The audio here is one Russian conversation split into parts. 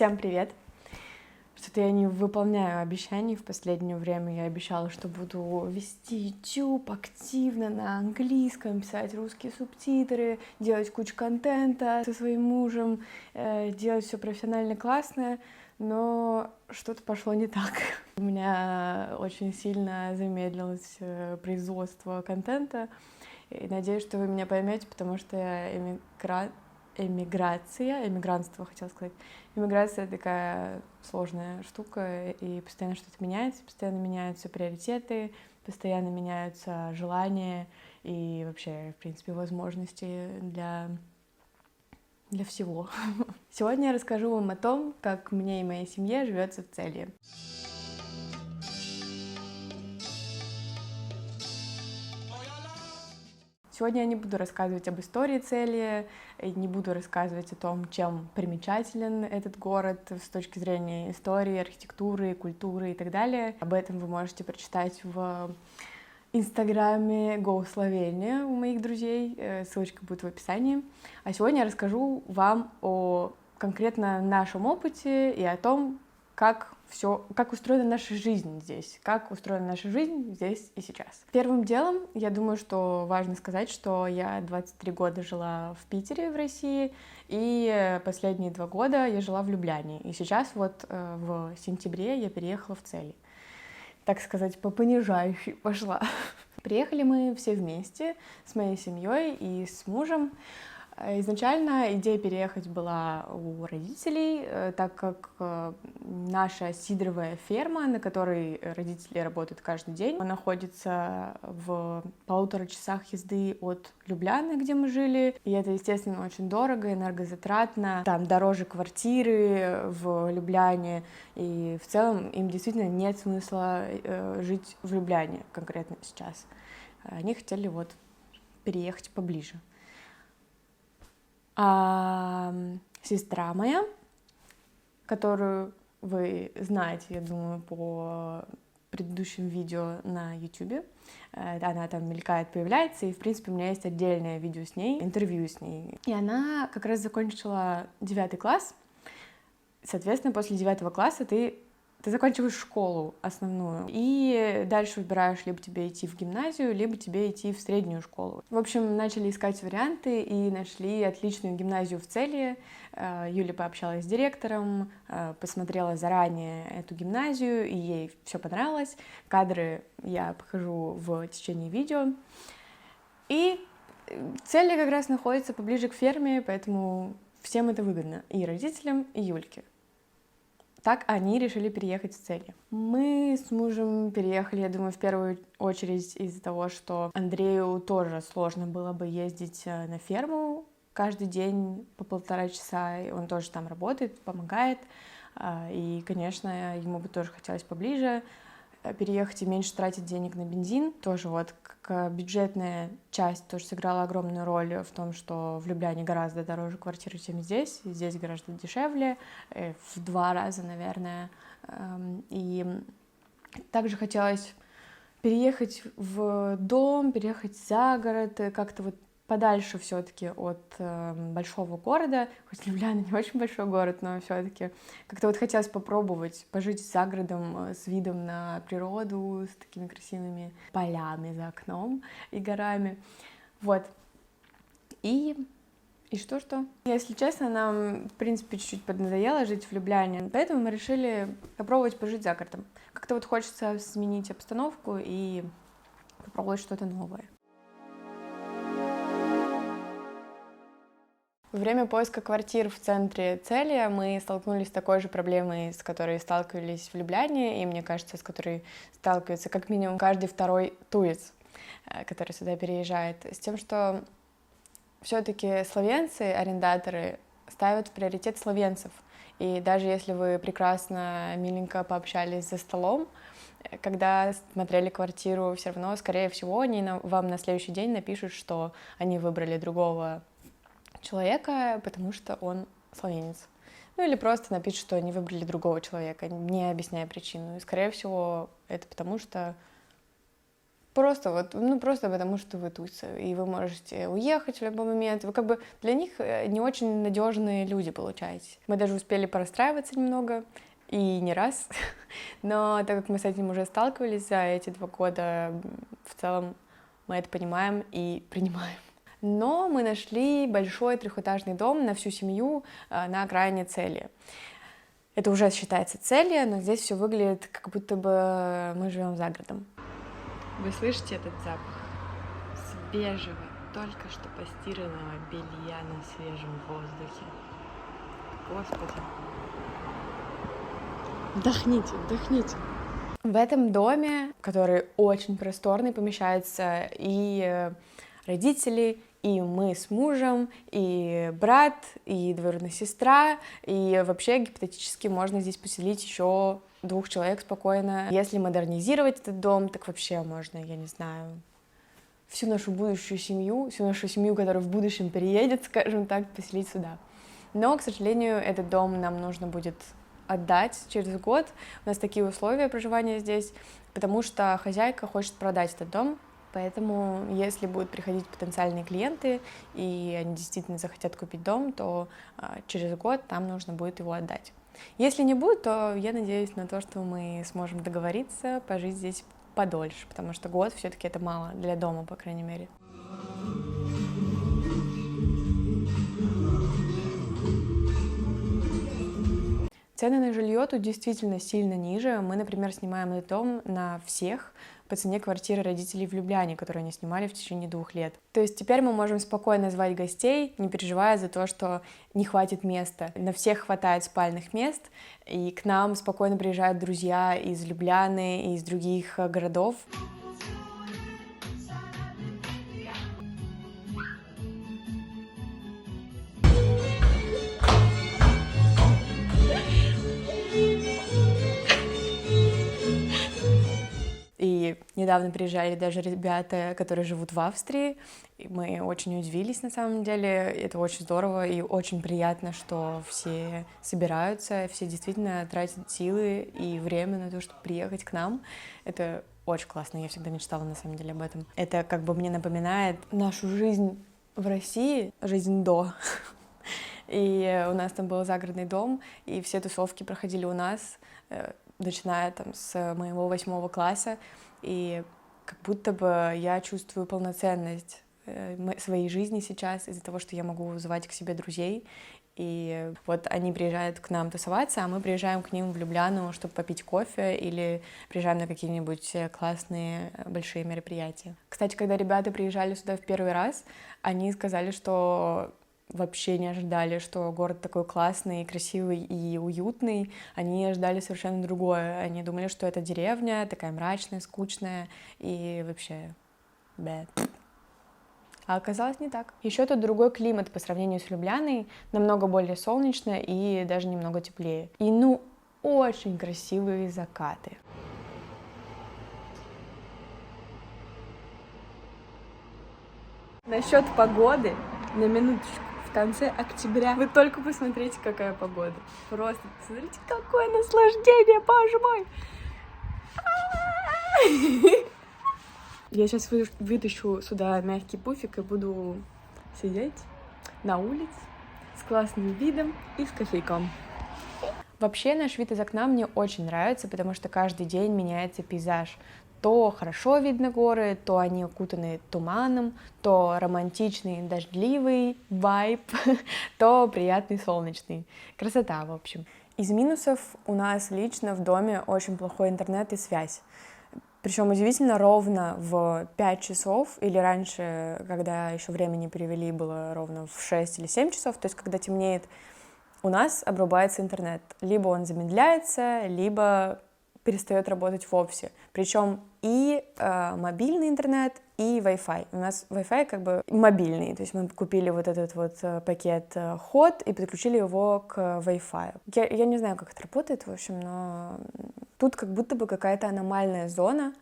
Всем привет! Что-то я не выполняю обещаний в последнее время. Я обещала, что буду вести YouTube активно на английском, писать русские субтитры, делать кучу контента со своим мужем, делать все профессионально классно, но что-то пошло не так. У меня очень сильно замедлилось производство контента, и надеюсь, что вы меня поймете, потому что я эмигрантство, хотела сказать. Эмиграция такая сложная штука, и постоянно что-то меняется, постоянно меняются приоритеты, постоянно меняются желания и вообще, в принципе, возможности для всего. Сегодня я расскажу вам о том, как мне и моей семье живется в Целье. Сегодня я не буду рассказывать об истории Целья, не буду рассказывать о том, чем примечателен этот город с точки зрения истории, архитектуры, культуры и так далее. Об этом вы можете прочитать в инстаграме Go Slovenia у моих друзей, ссылочка будет в описании. А сегодня я расскажу вам о конкретно нашем опыте и о том, как устроена наша жизнь здесь, и сейчас. Первым делом, я думаю, что важно сказать, что я 23 года жила в Питере, в России, и последние 2 года я жила в Любляне. И сейчас вот в сентябре я переехала в Целье. Так сказать, по понижающей пошла. Приехали мы все вместе с моей семьей и с мужем. Изначально идея переехать была у родителей, так как наша сидровая ферма, на которой родители работают каждый день, находится в 1,5 часах езды от Любляны, где мы жили. И это, естественно, очень дорого, энергозатратно. Там дороже квартиры в Любляне, и в целом им действительно нет смысла жить в Любляне конкретно сейчас. Они хотели вот переехать поближе. А сестра моя, которую вы знаете, я думаю, по предыдущим видео на YouTube, она там мелькает, появляется, и, в принципе, у меня есть отдельное видео с ней, интервью с ней. И она как раз закончила 9 класс, соответственно, после 9 класса ты заканчиваешь школу основную, и дальше выбираешь, либо тебе идти в гимназию, либо тебе идти в среднюю школу. В общем, начали искать варианты и нашли отличную гимназию в Целье. Юля пообщалась с директором, посмотрела заранее эту гимназию, и ей все понравилось. Кадры я покажу в течение видео. И Целье как раз находится поближе к ферме, поэтому всем это выгодно, и родителям, и Юльке. Так они решили переехать в Целье. Мы с мужем переехали, я думаю, в первую очередь из-за того, что Андрею тоже сложно было бы ездить на ферму каждый день по 1,5 часа, и он тоже там работает, помогает, и, конечно, ему бы тоже хотелось поближе переехать и меньше тратить денег на бензин. Тоже вот как бюджетная часть тоже сыграла огромную роль в том, что в Любляне гораздо дороже квартиры, чем здесь. Здесь гораздо дешевле, в 2 раза, наверное. И также хотелось переехать в дом, переехать за город, как-то вот подальше все-таки от большого города, хоть Любляна не очень большой город, но все-таки как-то вот хотелось попробовать пожить за городом с видом на природу, с такими красивыми полями за окном и горами, вот. И что? Если честно, нам, в принципе, чуть-чуть поднадоело жить в Любляне, поэтому мы решили попробовать пожить за городом. Как-то вот хочется сменить обстановку и попробовать что-то новое. Во время поиска квартир в центре Целья мы столкнулись с такой же проблемой, с которой сталкивались в Любляне, и, мне кажется, с которой сталкивается как минимум каждый второй турист, который сюда переезжает, с тем, что все-таки словенцы, арендаторы, ставят в приоритет словенцев. И даже если вы прекрасно, миленько пообщались за столом, когда смотрели квартиру, все равно, скорее всего, они вам на следующий день напишут, что они выбрали другого человека, потому что он словенец. Ну или просто напишут, что они выбрали другого человека, не объясняя причину. И, скорее всего, это потому что Просто вот, просто потому что вы тусы, и вы можете уехать в любой момент. Вы как бы для них не очень надежные люди получаетесь. Мы даже успели порастраиваться немного, и не раз. Но так как мы с этим уже сталкивались за эти 2 года, в целом мы это понимаем и принимаем. Но мы нашли большой трехэтажный дом на всю семью на окраине Цели. Это уже считается Целья, но здесь все выглядит, как будто бы мы живем за городом. Вы слышите этот запах свежего, только что постиранного белья на свежем воздухе? Господи. Вдохните, вдохните. В этом доме, который очень просторный, помещаются и родители, и мы с мужем, и брат, и двоюродная сестра, и вообще гипотетически можно здесь поселить еще 2 человек спокойно. Если модернизировать этот дом, так вообще можно, я не знаю, всю нашу будущую семью, которая в будущем переедет, скажем так, поселить сюда. Но, к сожалению, этот дом нам нужно будет отдать через год. У нас такие условия проживания здесь, потому что хозяйка хочет продать этот дом. Поэтому, если будут приходить потенциальные клиенты, и они действительно захотят купить дом, то через год нам нужно будет его отдать. Если не будет, то я надеюсь на то, что мы сможем договориться, пожить здесь подольше, потому что год все-таки это мало для дома, по крайней мере. Цены на жилье тут действительно сильно ниже. Мы, например, снимаем этот дом на всех по цене квартиры родителей в Любляне, которую они снимали в течение 2 лет. То есть теперь мы можем спокойно звать гостей, не переживая за то, что не хватит места. На всех хватает спальных мест, и к нам спокойно приезжают друзья из Любляны и из других городов. И недавно приезжали даже ребята, которые живут в Австрии, и мы очень удивились на самом деле, это очень здорово и очень приятно, что все собираются, все действительно тратят силы и время на то, чтобы приехать к нам. Это очень классно, я всегда мечтала на самом деле об этом. Это как бы мне напоминает нашу жизнь в России, жизнь до. И у нас там был загородный дом, и все тусовки проходили у нас, начиная там с моего 8 класса, и как будто бы я чувствую полноценность своей жизни сейчас из-за того, что я могу вызывать к себе друзей, и вот они приезжают к нам тусоваться, а мы приезжаем к ним в Любляну, чтобы попить кофе, или приезжаем на какие-нибудь классные большие мероприятия. Кстати, когда ребята приезжали сюда в первый раз, они сказали, что вообще не ожидали, что город такой классный, красивый и уютный. Они ожидали совершенно другое. Они думали, что это деревня, такая мрачная, скучная и вообще... бэд. А оказалось не так. Еще тут другой климат по сравнению с Любляной, намного более солнечно и даже немного теплее. И очень красивые закаты. Насчет погоды, на минуточку. В конце октября. Вы только посмотрите, какая погода. Просто посмотрите, какое наслаждение, боже мой! Я сейчас вытащу сюда мягкий пуфик и буду сидеть на улице с классным видом и с кофейком. Вообще наш вид из окна мне очень нравится, потому что каждый день меняется пейзаж. То хорошо видно горы, то они окутаны туманом, то романтичный дождливый вайб, то приятный солнечный. Красота, в общем. Из минусов у нас лично в доме очень плохой интернет и связь. Причем удивительно ровно в 5 часов, или раньше, когда еще время не перевели, было ровно в 6 или 7 часов, то есть когда темнеет, у нас обрубается интернет. Либо он замедляется, либо перестает работать вовсе. Причем и мобильный интернет, и Wi-Fi. У нас Wi-Fi как бы мобильный, то есть мы купили вот этот вот пакет Hot и подключили его к Wi-Fi. Я не знаю, как это работает, в общем, но тут как будто бы какая-то аномальная зона,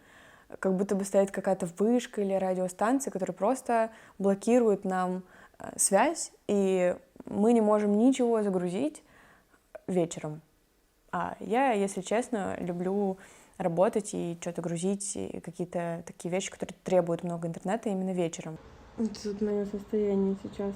как будто бы стоит какая-то вышка или радиостанция, которая просто блокирует нам связь, и мы не можем ничего загрузить вечером. А я, если честно, люблю работать и что-то грузить, и какие-то такие вещи, которые требуют много интернета именно вечером. Тут мое состояние сейчас.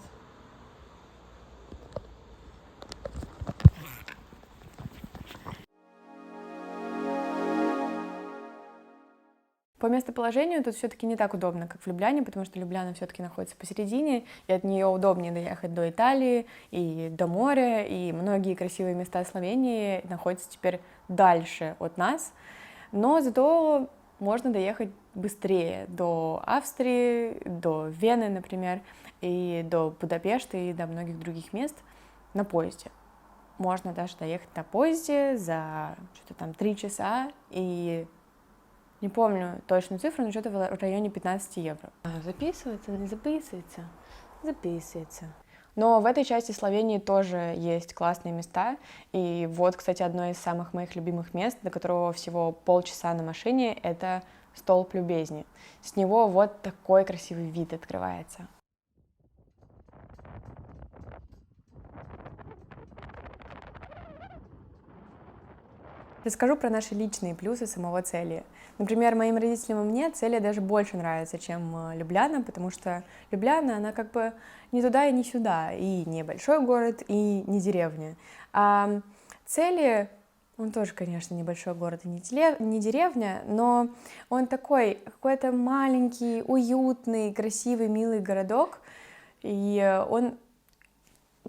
По местоположению тут все-таки не так удобно, как в Любляне, потому что Любляна все-таки находится посередине, и от нее удобнее доехать до Италии и до моря, и многие красивые места Словении находятся теперь дальше от нас, но зато можно доехать быстрее до Австрии, до Вены, например, и до Будапешта, и до многих других мест на поезде. Можно даже доехать на поезде за что-то там 3 часа, и не помню точную цифру, но что-то в районе 15 евро. Записывается, не записывается? Записывается. Но в этой части Словении тоже есть классные места. И вот, кстати, одно из самых моих любимых мест, до которого всего полчаса на машине, это столб Любезни. С него вот такой красивый вид открывается. Расскажу про наши личные плюсы самого Целия. Например, моим родителям и мне Целия даже больше нравится, чем Любляна, потому что Любляна, она как бы не туда и не сюда, и не большой город, и не деревня. А Целия, он тоже, конечно, небольшой город и не деревня, но он такой какой-то маленький, уютный, красивый, милый городок, и он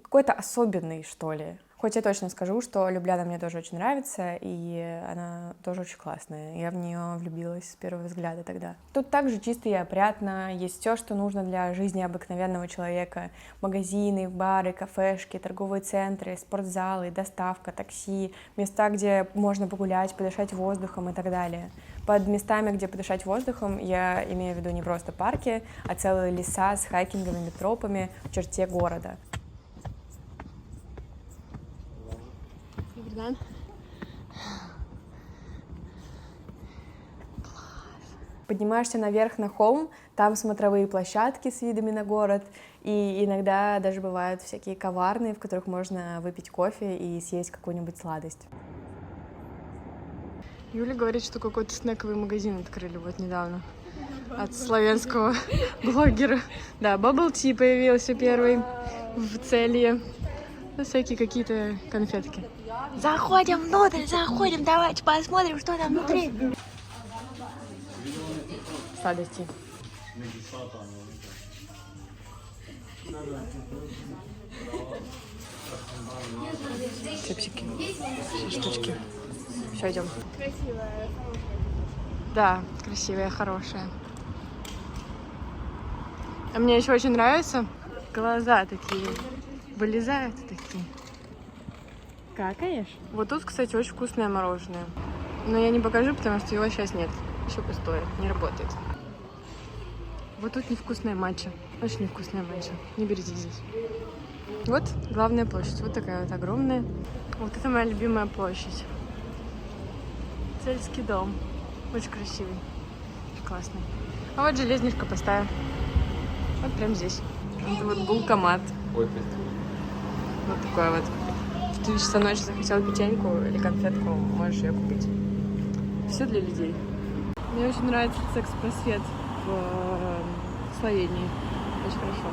какой-то особенный, что ли. Хоть я точно скажу, что Любляна мне тоже очень нравится, и она тоже очень классная. Я в нее влюбилась с первого взгляда тогда. Тут также чисто и опрятно, есть все, что нужно для жизни обыкновенного человека. Магазины, бары, кафешки, торговые центры, спортзалы, доставка, такси, места, где можно погулять, подышать воздухом и так далее. Под местами, где подышать воздухом, я имею в виду не просто парки, а целые леса с хайкинговыми тропами в черте города. Класс. Поднимаешься наверх на холм, там смотровые площадки с видами на город, и иногда даже бывают всякие коварные, в которых можно выпить кофе и съесть какую-нибудь сладость. Юля говорит, что какой-то снековый магазин открыли вот недавно от славянского блогера. Да, Bubble Tea появился первый в Целье. Всякие какие-то конфетки. Заходим внутрь, заходим, давайте посмотрим, что там внутри. Сладости. Чипсики. 6 штучки. Все, идем. Красивая, хорошая. Да, красивая, хорошая. А мне еще очень нравится. Глаза такие вылезают такие. Какаешь? Вот тут, кстати, очень вкусное мороженое. Но я не покажу, потому что его сейчас нет. Еще пустое, не работает. Вот тут невкусная матча. Очень невкусная матча. Не берите здесь. Вот главная площадь. Вот такая вот огромная. Вот это моя любимая площадь. Цельский дом. Очень красивый. Очень классный. А вот железничка пустая. Вот прям здесь. Это вот булкомат. Вот такой вот. В 3 часа ночи захотел печеньку или конфетку, можешь ее купить. Все для людей. Мне очень нравится секс-просвет в Словении. Очень хорошо.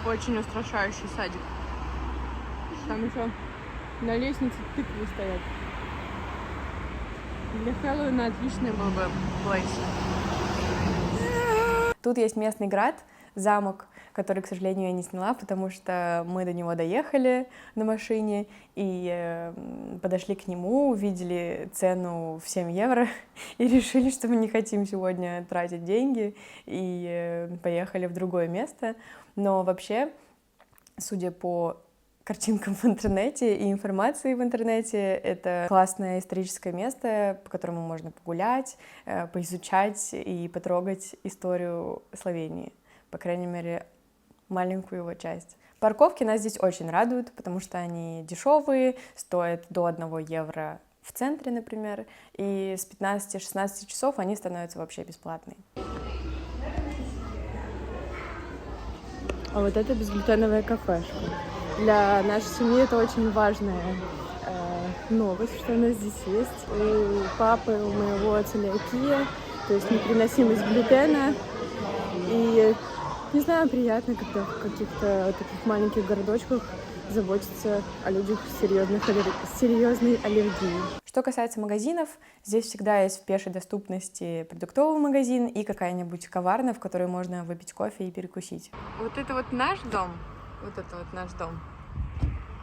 Очень устрашающий садик. Там еще на лестнице тыквы стоят. Для Хэллоуина отличный был бы плейс. Тут есть местный град, замок, который, к сожалению, я не сняла, потому что мы до него доехали на машине и подошли к нему, увидели цену в 7 евро и решили, что мы не хотим сегодня тратить деньги и поехали в другое место. Но вообще, судя по картинкам в интернете и информации в интернете, это классное историческое место, по которому можно погулять, поизучать и потрогать историю Словении. По крайней мере, маленькую его часть. Парковки нас здесь очень радуют, потому что они дешевые, стоят до 1 евро в центре, например, и с 15-16 часов они становятся вообще бесплатные. А вот это безглютеновая кафешка. Для нашей семьи это очень важное новость, что она здесь есть. У папы, у моего целиакия, то есть непереносимость глютена. И, не знаю, приятно, когда в каких-то таких маленьких городочках заботиться о людях с серьезной аллергией. Что касается магазинов, здесь всегда есть в пешей доступности продуктовый магазин и какая-нибудь каварна, в которой можно выпить кофе и перекусить. Вот это вот наш дом, вот это вот наш дом,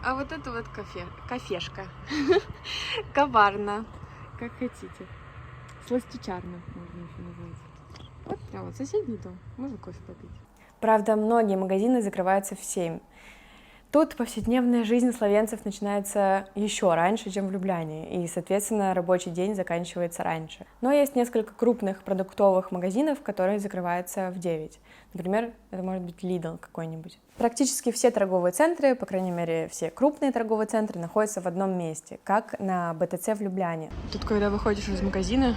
а вот это вот кафешка, каварна, как хотите, сластичарна можно еще назвать. Вот прям вот соседний дом, можно кофе попить. Правда, многие магазины закрываются в 7. Тут повседневная жизнь словенцев начинается еще раньше, чем в Любляне, и, соответственно, рабочий день заканчивается раньше. Но есть несколько крупных продуктовых магазинов, которые закрываются в 9. Например, это может быть Lidl какой-нибудь. Практически все торговые центры, по крайней мере, все крупные торговые центры, находятся в одном месте, как на БТЦ в Любляне. Тут, когда выходишь из магазина,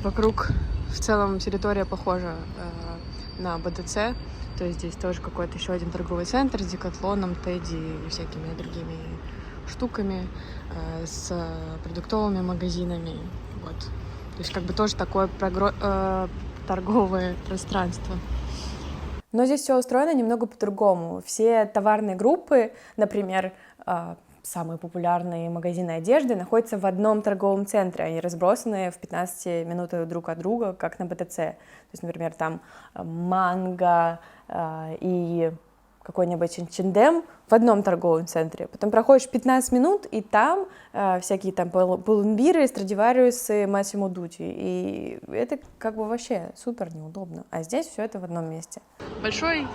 вокруг в целом территория похожа на БТЦ. То есть здесь тоже какой-то еще один торговый центр с Декатлоном, Тедди и всякими другими штуками, с продуктовыми магазинами. Вот. То есть как бы тоже такое торговое пространство. Но здесь все устроено немного по-другому. Все товарные группы, например, самые популярные магазины одежды, находятся в одном торговом центре. Они разбросаны в 15 минутах друг от друга, как на БТЦ. То есть, например, там Манго и какой-нибудь H&M в одном торговом центре. Потом проходишь 15 минут, и там всякие там Pull&Bear, Stradivarius, Massimo Dutti. И это как бы вообще супер неудобно. А здесь все это в одном месте. Большой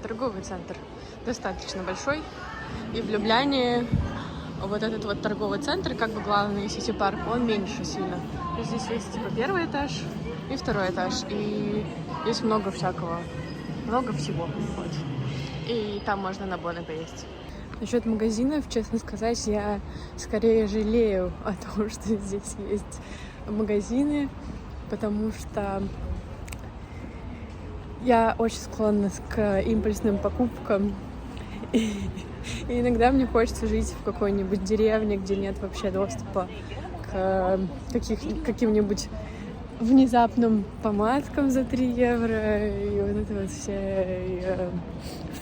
торговый центр, достаточно большой. И в Любляне вот этот вот торговый центр, как бы главный сити-парк, он меньше сильно. Здесь есть типа первый этаж и второй этаж. И есть много всякого, много всего. Вот. И там можно на Боне поесть. Насчет магазинов, честно сказать, я скорее жалею о том, что здесь есть магазины, потому что я очень склонна к импульсным покупкам. И иногда мне хочется жить в какой-нибудь деревне, где нет вообще доступа к каким-нибудь внезапным помадкам за 3 евро и вот это вот все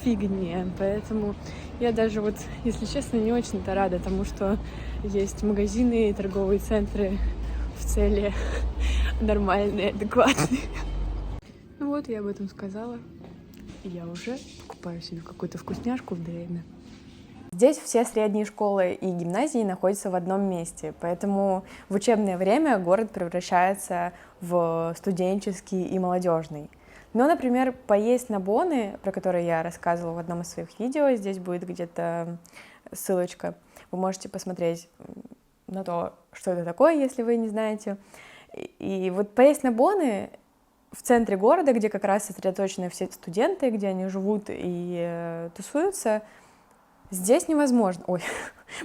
фигне. Поэтому я даже вот, если честно, не очень-то рада тому, что есть магазины и торговые центры в цели нормальные, адекватные. Ну вот, я об этом сказала. И я уже покупаю себе какую-то вкусняшку в ДМе. Здесь все средние школы и гимназии находятся в одном месте, поэтому в учебное время город превращается в студенческий и молодежный. Но, например, поесть на Боны, про которые я рассказывала в одном из своих видео, здесь будет где-то ссылочка, вы можете посмотреть на то, что это такое, если вы не знаете. И вот поесть на Боны в центре города, где как раз сосредоточены все студенты, где они живут и тусуются, здесь невозможно. Ой,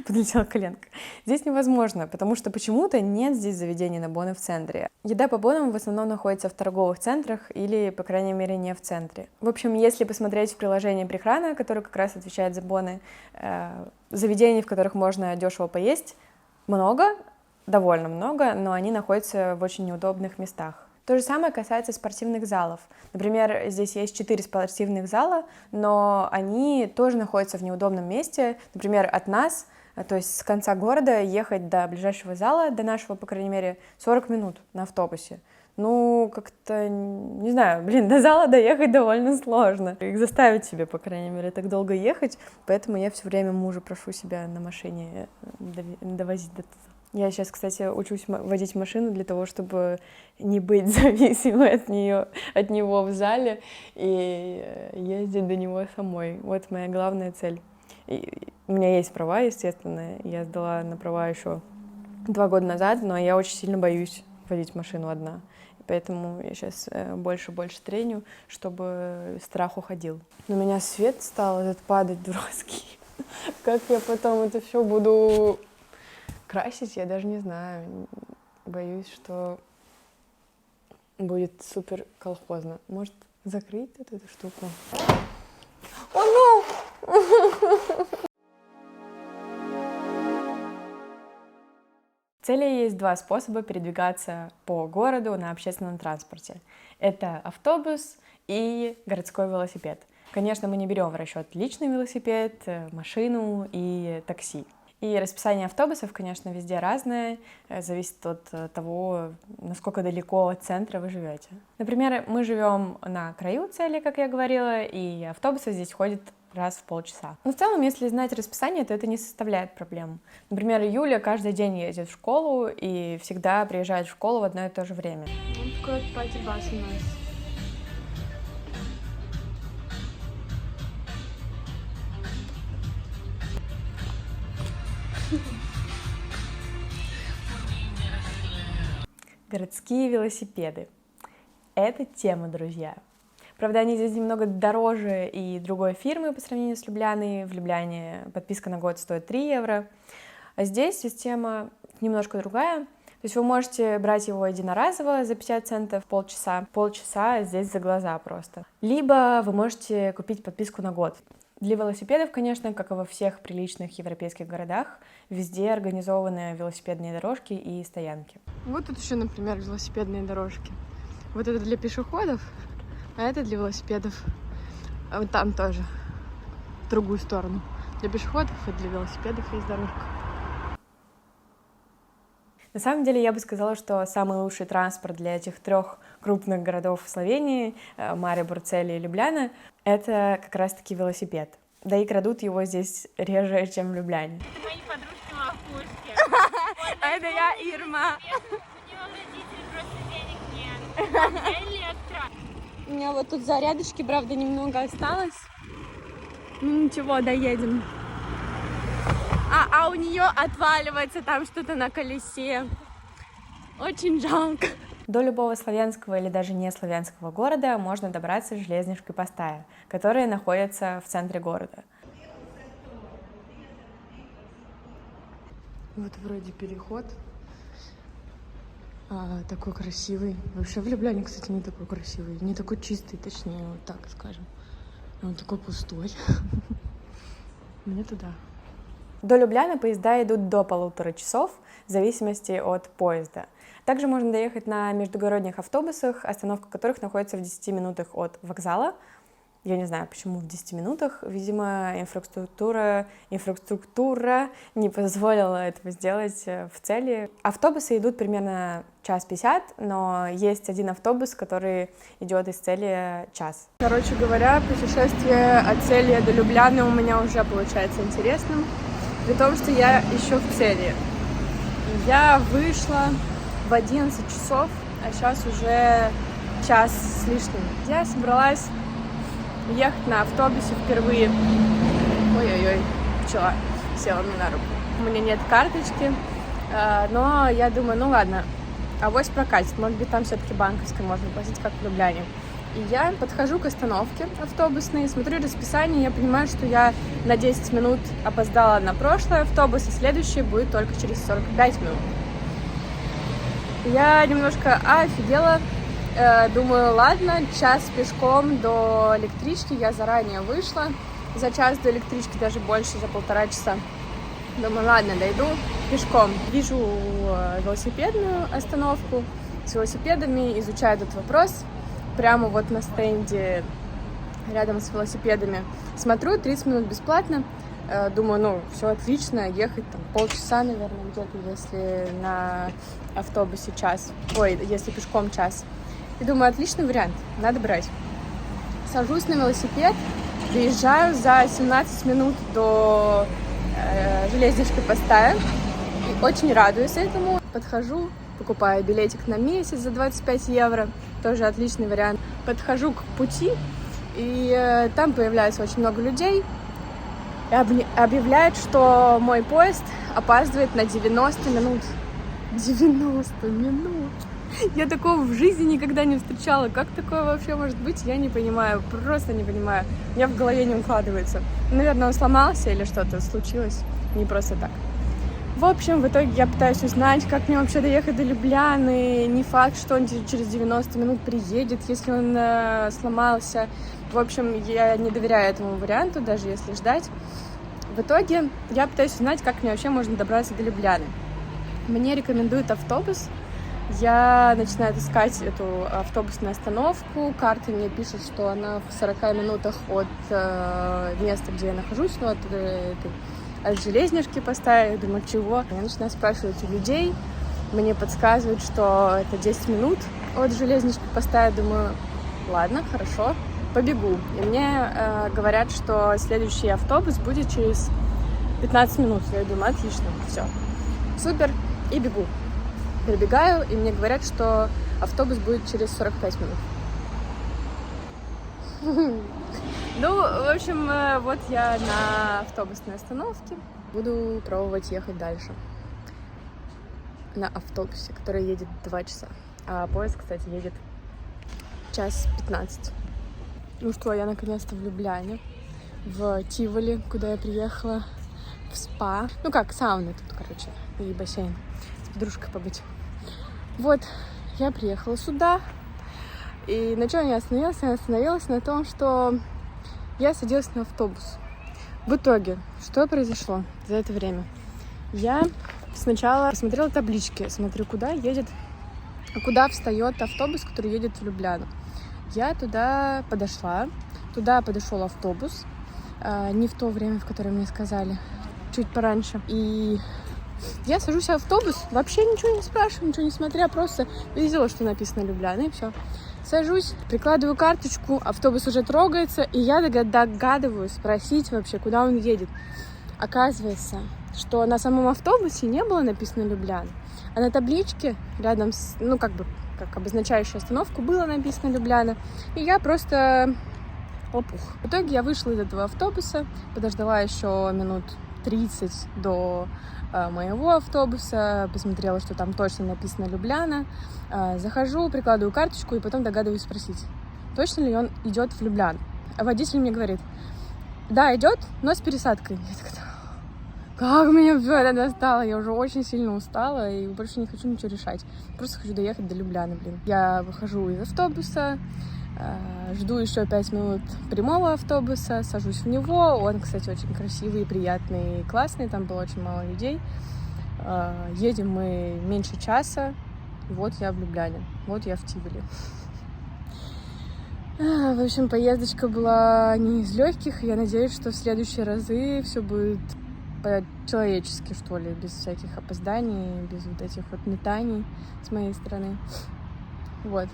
подлетела коленка. Здесь невозможно, потому что почему-то нет здесь заведений на Боны в центре. Еда по Бонам в основном находится в торговых центрах или, по крайней мере, не в центре. В общем, если посмотреть в приложении Прихрана, которое как раз отвечает за Боны, заведений, в которых можно дешево поесть, много, довольно много, но они находятся в очень неудобных местах. То же самое касается спортивных залов. Например, здесь есть 4 спортивных зала, но они тоже находятся в неудобном месте. Например, от нас, то есть с конца города, ехать до ближайшего зала, до нашего, по крайней мере, 40 минут на автобусе. Ну, как-то, не знаю, до зала доехать довольно сложно. Их заставить себе, по крайней мере, так долго ехать, поэтому я все время мужа прошу себя на машине довозить до туда. Я сейчас, кстати, учусь водить машину для того, чтобы не быть зависимой от него в зале и ездить до него самой. Вот моя главная цель. И у меня есть права, естественно. Я сдала на права еще 2 года назад, но я очень сильно боюсь водить машину одна. Поэтому я сейчас больше треню, чтобы страх уходил. Но у меня свет стал этот падать дурацкий. Как я потом это все буду красить, я даже не знаю. Боюсь, что будет супер колхозно. Может, закрыть эту штуку? О, no! В Цели есть два способа передвигаться по городу на общественном транспорте. Это автобус и городской велосипед. Конечно, мы не берем в расчет личный велосипед, машину и такси. И расписание автобусов, конечно, везде разное, зависит от того, насколько далеко от центра вы живете. Например, мы живем на краю Цели, как я говорила, и автобусы здесь ходят раз в полчаса. Но в целом, если знать расписание, то это не составляет проблем. Например, Юля каждый день ездит в школу и всегда приезжает в школу в одно и то же время. Вот такой вот пати-бас у нас. Городские велосипеды. Это тема, друзья. Правда, они здесь немного дороже и другой фирмы по сравнению с Любляной. В Любляне подписка на год стоит 3 евро. А здесь система немножко другая. То есть вы можете брать его единоразово за 50 центов полчаса. Полчаса здесь за глаза просто. Либо вы можете купить подписку на год. Для велосипедов, конечно, как и во всех приличных европейских городах, везде организованы велосипедные дорожки и стоянки. Вот тут еще, например, велосипедные дорожки. Вот это для пешеходов, а это для велосипедов. А вот там тоже, в другую сторону. Для пешеходов и для велосипедов есть дорожка. На самом деле, я бы сказала, что самый лучший транспорт для этих 3 крупных городов в Словении, Марибор, Цели и Любляна, это как раз-таки велосипед. Да и крадут его здесь реже, чем в Любляне. Это мои подружки макушки. А это я, Ирма. У него родителей просто денег нет. Я электро. У меня вот тут зарядочки, правда, немного осталось. Ну ничего, доедем. А у нее отваливается там что-то на колесе. Очень жалко. До любого славянского или даже не славянского города можно добраться железничкой Пастая, которая находится в центре города. Вот вроде переход. Такой красивый. Вообще в Любляне, кстати, не такой красивый. Не такой чистый, точнее, вот так скажем. Он такой пустой. Мне туда. До Любляны поезда идут до 1,5 часов, в зависимости от поезда. Также можно доехать на междугородних автобусах, остановка которых находится в 10 минутах от вокзала. Я не знаю, почему в 10 минутах. Видимо, инфраструктура не позволила этого сделать в Цели. Автобусы идут примерно 1:50 час, но есть один автобус, который идет из Цели час. Короче говоря, путешествие от Цели до Любляны у меня уже получается интересным. При том, что я еще в Цели. Я вышла в 11 часов, а сейчас уже час с лишним. Я собралась ехать на автобусе впервые. Ой-ой-ой, пчела села мне на руку. У меня нет карточки, но я думаю, ну ладно, авось прокатит. Может быть, там все-таки банковской можно платить, как в Любляне. И я подхожу к остановке автобусной, смотрю расписание, я понимаю, что я на 10 минут опоздала на прошлый автобус, и следующий будет только через 45 минут. Я немножко офигела, думаю, ладно, час пешком до электрички, я заранее вышла, за час до электрички, даже больше, за 1,5 часа. Думаю, ладно, дойду пешком. Вижу велосипедную остановку с велосипедами, изучаю этот вопрос. Прямо вот на стенде рядом с велосипедами. Смотрю, 30 минут бесплатно. Думаю, ну, все отлично, ехать там полчаса, наверное, где-то, если на автобусе час. Ой, если пешком час. И думаю, отличный вариант, надо брать. Сажусь на велосипед, доезжаю за 17 минут до железнички Пастая. И очень радуюсь этому. Подхожу, покупаю билетик на месяц за 25 евро. Тоже отличный вариант. Подхожу к пути, и там появляется очень много людей. И объявляют, что мой поезд опаздывает на 90 минут. 90 минут! Я такого в жизни никогда не встречала. Как такое вообще может быть, я не понимаю. Просто не понимаю. У меня в голове не укладывается. Наверное, он сломался или что-то случилось. Не просто так. В общем, в итоге я пытаюсь узнать, как мне вообще доехать до Любляны. Не факт, что он через 90 минут приедет, если он сломался. В общем, я не доверяю этому варианту, даже если ждать. В итоге я пытаюсь узнать, как мне вообще можно добраться до Любляны. Мне рекомендуют автобус. Я начинаю искать эту автобусную остановку. Карты мне пишут, что она в 40 минутах от места, где я нахожусь, ну, от железнички поставить. Думаю, чего? Я начинаю спрашивать у людей. Мне подсказывают, что это 10 минут от железнички поставить. Думаю, ладно, хорошо, побегу. И мне говорят, что следующий автобус будет через 15 минут. Я думаю, отлично, все, супер, и бегу. Перебегаю, и мне говорят, что автобус будет через 45 минут. Ну, в общем, вот я на автобусной остановке. Буду пробовать ехать дальше на автобусе, который едет 2 часа. А поезд, кстати, едет 1:15. Ну что, я наконец-то в Любляне, в Тиволи, куда я приехала, в спа. Ну как, сауны тут, короче, и бассейн. С подружкой побыть. Вот, я приехала сюда, и на чем я остановилась? Я остановилась на том, что я садилась на автобус. В итоге, что произошло за это время? Я сначала посмотрела таблички, смотрю, куда встает автобус, который едет в Любляну. Я туда подошла, туда подошел автобус, не в то время, в которое мне сказали, чуть пораньше. И я сажусь в автобус, вообще ничего не спрашиваю, ничего не смотря, просто видела, что написано Любляна, и все. Сажусь, прикладываю карточку, автобус уже трогается, и я догадываюсь спросить вообще, куда он едет. Оказывается, что на самом автобусе не было написано Любляна, а на табличке рядом с, ну, как обозначающую остановку было написано Любляна, и я просто лопух. В итоге я вышла из этого автобуса, подождала еще минут 30 до моего автобуса, посмотрела, что там точно написано Любляна, захожу, прикладываю карточку и потом догадываюсь спросить, точно ли он идет в Любляну. А водитель мне говорит, да, идет, но с пересадкой. Я такая, как меня все это достало, я уже очень сильно устала и больше не хочу ничего решать. Просто хочу доехать до Любляны, блин. Я выхожу из автобуса, жду еще 5 минут прямого автобуса, сажусь в него. Он, кстати, очень красивый, приятный, классный, там было очень мало людей. Едем мы меньше часа, и вот я в Любляне, вот я в Тиволе. В общем, поездочка была не из легких. Я надеюсь, что в следующие разы все будет по-человечески, что ли, без всяких опозданий, без вот этих вот метаний с моей стороны. Вот.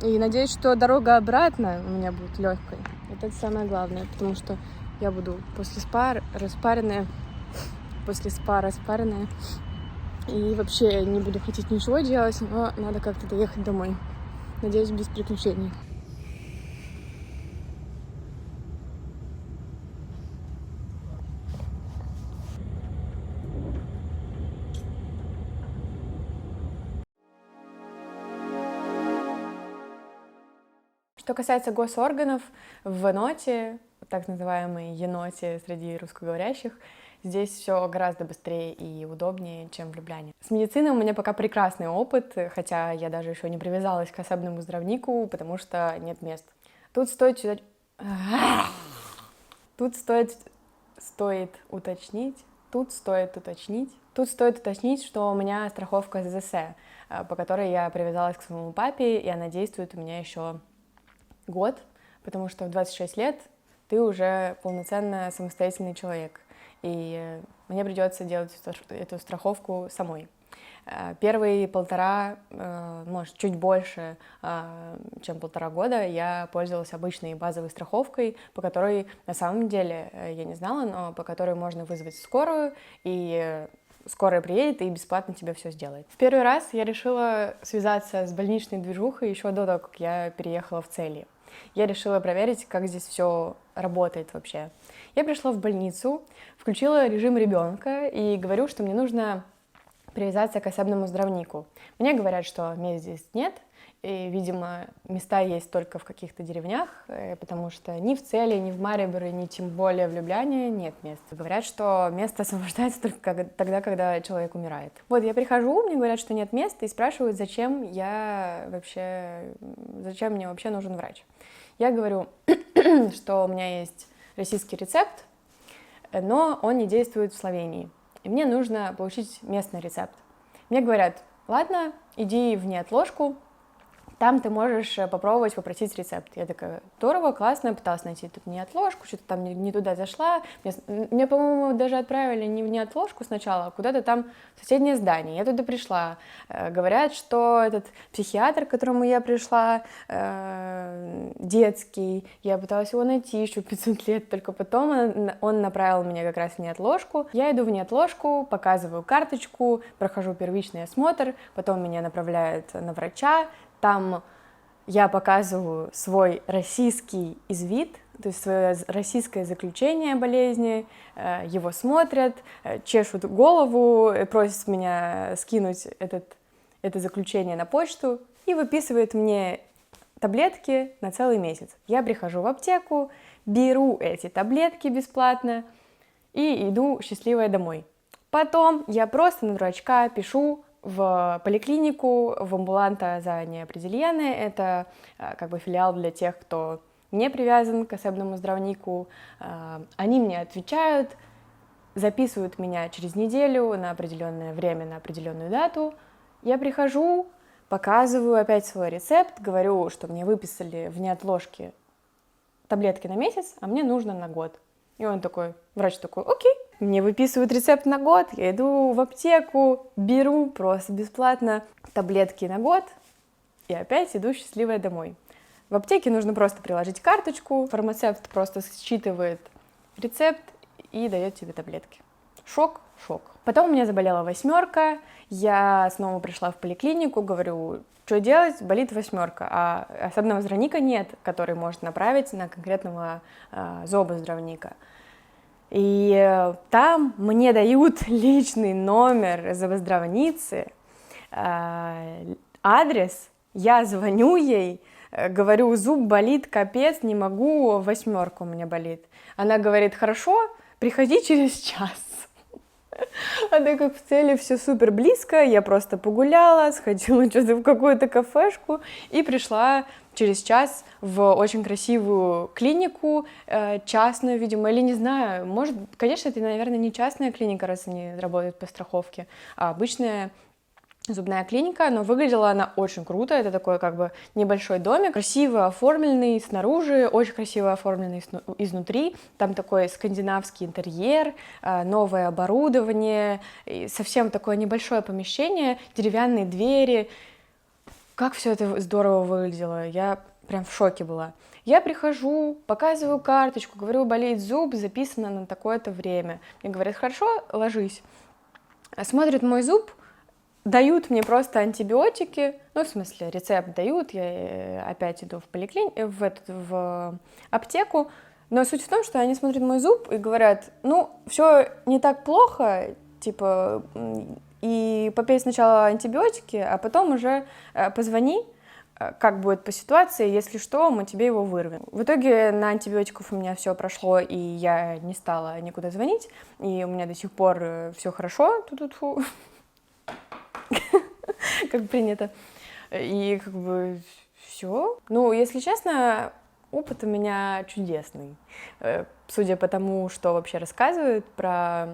И надеюсь, что дорога обратно у меня будет легкой. Это самое главное, потому что я буду после спа распаренная, и вообще не буду хотеть ничего делать, но надо как-то доехать домой. Надеюсь, без приключений. Что касается госорганов, в ноте, так называемой еноте среди русскоговорящих, здесь все гораздо быстрее и удобнее, чем в Любляне. С медициной у меня пока прекрасный опыт, хотя я даже еще не привязалась к особному здравнику, потому что нет мест. Тут стоит уточнить, что у меня страховка ЗЗС, по которой я привязалась к своему папе, и она действует у меня еще год, потому что в 26 лет ты уже полноценно самостоятельный человек, и мне придется делать эту страховку самой. Первые 1,5, может, чуть больше, чем 1,5 года я пользовалась обычной базовой страховкой, по которой, на самом деле, я не знала, но по которой можно вызвать скорую, и скорая приедет и бесплатно тебе все сделает. В первый раз я решила связаться с больничной движухой еще до того, как я переехала в Целье. Я решила проверить, как здесь все работает вообще. Я пришла в больницу, включила режим ребенка и говорю, что мне нужно привязаться к особному здравнику. Мне говорят, что мест здесь нет, и, видимо, места есть только в каких-то деревнях, потому что ни в Целье, ни в Мариборе, ни тем более в Любляне нет мест. Говорят, что место освобождается только тогда, когда человек умирает. Вот, я прихожу, мне говорят, что нет места, и спрашивают, зачем мне вообще нужен врач. Я говорю, что у меня есть российский рецепт, но он не действует в Словении, и мне нужно получить местный рецепт. Мне говорят: ладно, иди в неотложку, там ты можешь попробовать попросить рецепт. Я такая: здорово, классно, я пыталась найти тут неотложку, что-то там не туда зашла. Мне, по-моему, даже отправили не в неотложку сначала, а куда-то там в соседнее здание. Я туда пришла. Говорят, что этот психиатр, к которому я пришла, детский, я пыталась его найти еще 500 лет, только потом он направил меня как раз в неотложку. Я иду в неотложку, показываю карточку, прохожу первичный осмотр, потом меня направляют на врача. Там я показываю свой российский извид, то есть свое российское заключение болезни, его смотрят, чешут голову, просят меня скинуть это заключение на почту и выписывают мне таблетки на целый месяц. Я прихожу в аптеку, беру эти таблетки бесплатно и иду счастливая домой. Потом я просто на дурачка пишу в поликлинику, в амбуланта за неопределенные. Это как бы филиал для тех, кто не привязан к особенному здравнику. Они мне отвечают, записывают меня через неделю на определенное время, на определенную дату. Я прихожу, показываю опять свой рецепт, говорю, что мне выписали в неотложке таблетки на месяц, а мне нужно на год. И он такой, врач такой: окей. Мне выписывают рецепт на год, я иду в аптеку, беру просто бесплатно таблетки на год и опять иду счастливая домой. В аптеке нужно просто приложить карточку, фармацевт просто считывает рецепт и дает тебе таблетки. Шок. Потом у меня заболела 8, я снова пришла в поликлинику, говорю: что делать, болит 8, а особенного здравника нет, который может направить на конкретного зооздравника. И там мне дают личный номер зооздравницы, адрес, я звоню ей, говорю: зуб болит, капец, не могу, 8 у меня болит. Она говорит: хорошо, приходи через час. А так как в цели все супер близко, я просто погуляла, сходила что-то в какую-то кафешку и пришла через час в очень красивую клинику, частную, видимо, или не знаю, может, конечно, это, наверное, не частная клиника, раз они работают по страховке, а обычная зубная клиника, но выглядела она очень круто. Это такой как бы небольшой домик, красиво оформленный снаружи, очень красиво оформленный изнутри. Там такой скандинавский интерьер, новое оборудование, совсем такое небольшое помещение, деревянные двери. Как все это здорово выглядело, я прям в шоке была. Я прихожу, показываю карточку, говорю: болит зуб, записано на такое-то время. Мне говорят: хорошо, ложись. Смотрят мой зуб, дают мне просто антибиотики, ну, в смысле, рецепт дают, я опять иду в аптеку, но суть в том, что они смотрят мой зуб и говорят: ну, все не так плохо, типа, и попей сначала антибиотики, а потом уже позвони, как будет по ситуации, если что, мы тебе его вырвем. В итоге на антибиотиков у меня все прошло, и я не стала никуда звонить, и у меня до сих пор все хорошо, ту-ту-ту. Как принято. И как бы все. Ну, если честно, опыт у меня чудесный. Судя по тому, что вообще рассказывают про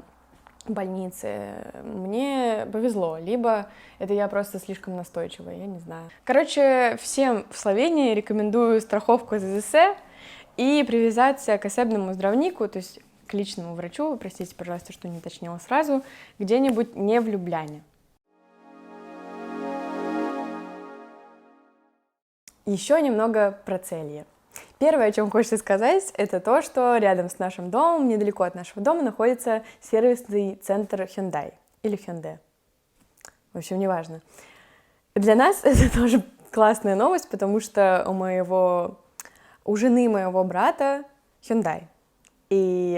больницы, мне повезло. Либо это я просто слишком настойчивая, я не знаю. Короче, всем в Словении рекомендую страховку ЗЗС и привязаться к особенному здравнику, то есть к личному врачу, простите, пожалуйста, что не уточнила сразу, где-нибудь не в Любляне. Еще немного про Целье. Первое, о чем хочется сказать, это то, что рядом с нашим домом, недалеко от нашего дома, находится сервисный центр Hyundai или Hyundai. В общем, неважно. Для нас это тоже классная новость, потому что у жены моего брата Hyundai. И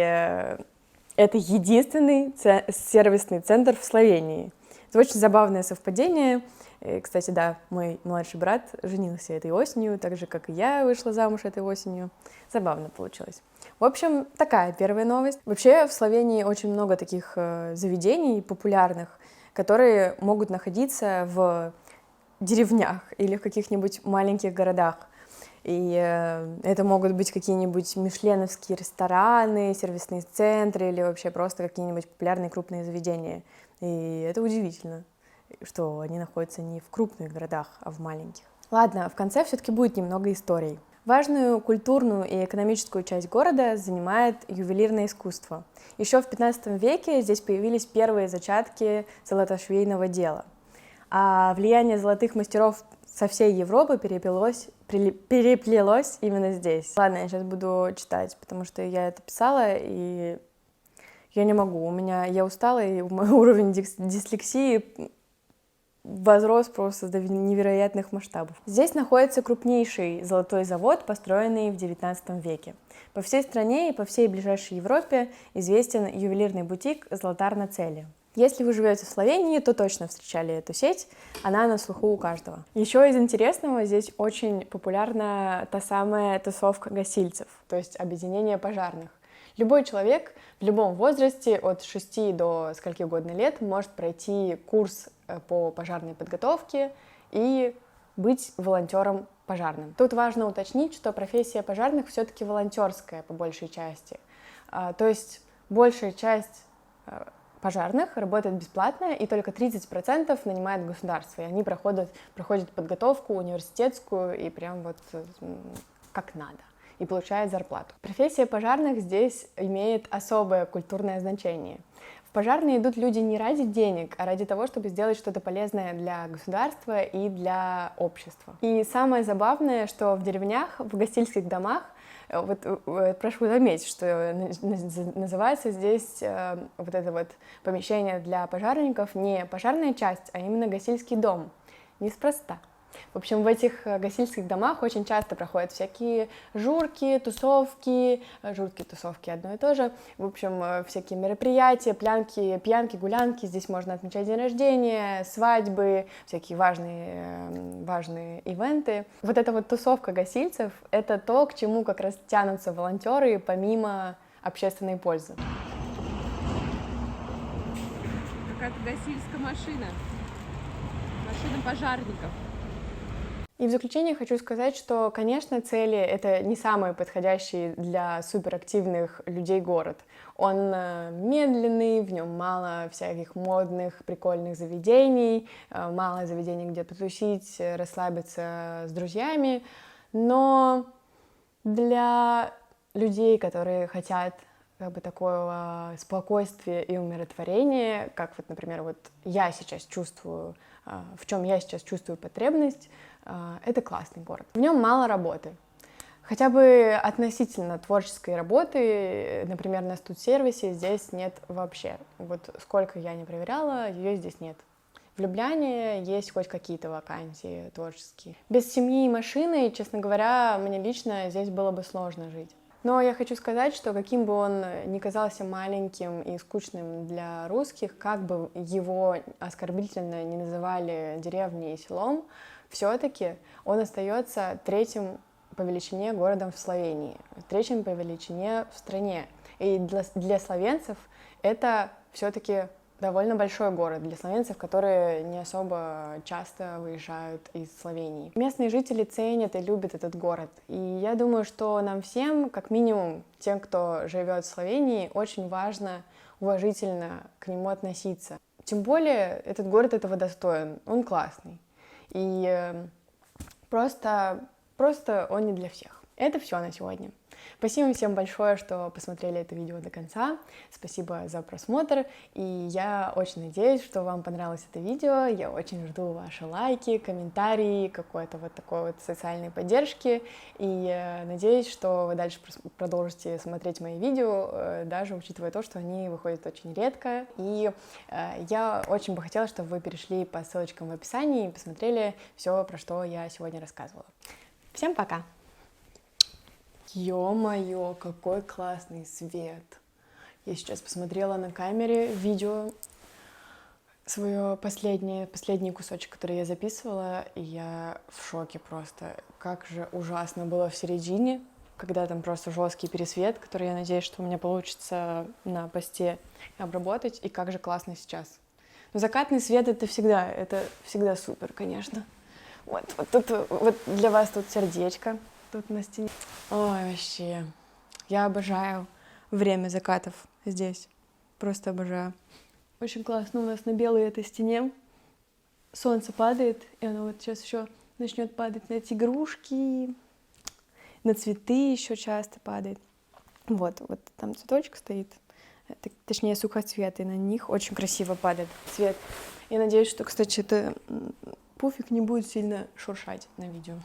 это единственный сервисный центр в Словении. Это очень забавное совпадение. И, кстати, да, мой младший брат женился этой осенью, так же, как и я вышла замуж этой осенью. Забавно получилось. В общем, такая первая новость. Вообще в Словении очень много таких заведений популярных, которые могут находиться в деревнях или в каких-нибудь маленьких городах. И это могут быть какие-нибудь мишленовские рестораны, сервисные центры или вообще просто какие-нибудь популярные крупные заведения. И это удивительно. что они находятся не в крупных городах, а в маленьких. Ладно, в конце все-таки будет немного историй. Важную культурную и экономическую часть города занимает ювелирное искусство. Еще в 15 веке здесь появились первые зачатки золотошвейного дела, а влияние золотых мастеров со всей Европы переплелось именно здесь. Ладно, я сейчас буду читать, потому что я это писала, и я не могу. Я устала, и мой уровень дислексии возрос просто до невероятных масштабов. Здесь находится крупнейший золотой завод, построенный в XIX веке. По всей стране и по всей ближайшей Европе известен ювелирный бутик «Золотар на Цели». Если вы живете в Словении, то точно встречали эту сеть, она на слуху у каждого. Еще из интересного, здесь очень популярна та самая тусовка гасильцев, то есть объединение пожарных. Любой человек в любом возрасте, от 6 до скольки угодно лет, может пройти курс по пожарной подготовке и быть волонтером пожарным. Тут важно уточнить, что профессия пожарных все-таки волонтерская по большей части. То есть большая часть пожарных работает бесплатно, и только 30% нанимает государство, и они проходят подготовку университетскую и прям вот как надо, и получают зарплату. Профессия пожарных здесь имеет особое культурное значение. В пожарные идут люди не ради денег, а ради того, чтобы сделать что-то полезное для государства и для общества. И самое забавное, что в деревнях, в гостильских домах, прошу заметить, что называется здесь вот это вот помещение для пожарников не пожарная часть, а именно гостильский дом. Неспроста. В общем, в этих гостильских домах очень часто проходят всякие журки, тусовки одно и то же. В общем, всякие мероприятия, пьянки, гулянки. Здесь можно отмечать день рождения, свадьбы, всякие важные ивенты. Вот эта вот тусовка гостильцев — это то, к чему как раз тянутся волонтеры помимо общественной пользы. Какая-то гасильская машина пожарников. И в заключение хочу сказать, что, конечно, Цели — это не самый подходящий для суперактивных людей город. Он медленный, в нем мало всяких модных, прикольных заведений, мало заведений, где потусить, расслабиться с друзьями, но для людей, которые хотят как бы такого спокойствия и умиротворения, как вот, например, вот я сейчас чувствую, в чем я сейчас чувствую потребность, это классный город. В нем мало работы. Хотя бы относительно творческой работы, например, на студсервисе здесь нет вообще. Вот сколько я не проверяла, ее здесь нет. В Любляне есть хоть какие-то вакансии творческие. Без семьи и машины, честно говоря, мне лично здесь было бы сложно жить. Но я хочу сказать, что каким бы он ни казался маленьким и скучным для русских, как бы его оскорбительно не называли деревней и селом, все-таки он остается третьим по величине городом в Словении, третьим по величине в стране. И для словенцев это все-таки довольно большой город, для словенцев, которые не особо часто выезжают из Словении. Местные жители ценят и любят этот город. И я думаю, что нам всем, как минимум тем, кто живет в Словении, очень важно уважительно к нему относиться. Тем более этот город этого достоин, он классный. И просто он не для всех. Это все на сегодня. Спасибо всем большое, что посмотрели это видео до конца. Спасибо за просмотр. И я очень надеюсь, что вам понравилось это видео. Я очень жду ваши лайки, комментарии, какой-то вот такой вот социальной поддержки. И надеюсь, что вы дальше продолжите смотреть мои видео, даже учитывая то, что они выходят очень редко. И я очень бы хотела, чтобы вы перешли по ссылочкам в описании и посмотрели все, про что я сегодня рассказывала. Всем пока! Ё-моё, какой классный свет! Я сейчас посмотрела на камере видео, свое последний кусочек, который я записывала, и я в шоке просто. Как же ужасно было в середине, когда там просто жесткий пересвет, который, я надеюсь, что у меня получится на посте обработать, и как же классно сейчас. Но закатный свет — это всегда супер, конечно. Вот для вас тут сердечко. Тут на стене. Ой, вообще. Я обожаю время закатов здесь. Просто обожаю. Очень классно у нас на белой этой стене солнце падает, и оно вот сейчас еще начнет падать на эти игрушки, на цветы еще часто падает. Вот там цветочек стоит, точнее сухоцветы, на них очень красиво падает цвет. Я надеюсь, что, кстати, это пуфик не будет сильно шуршать на видео.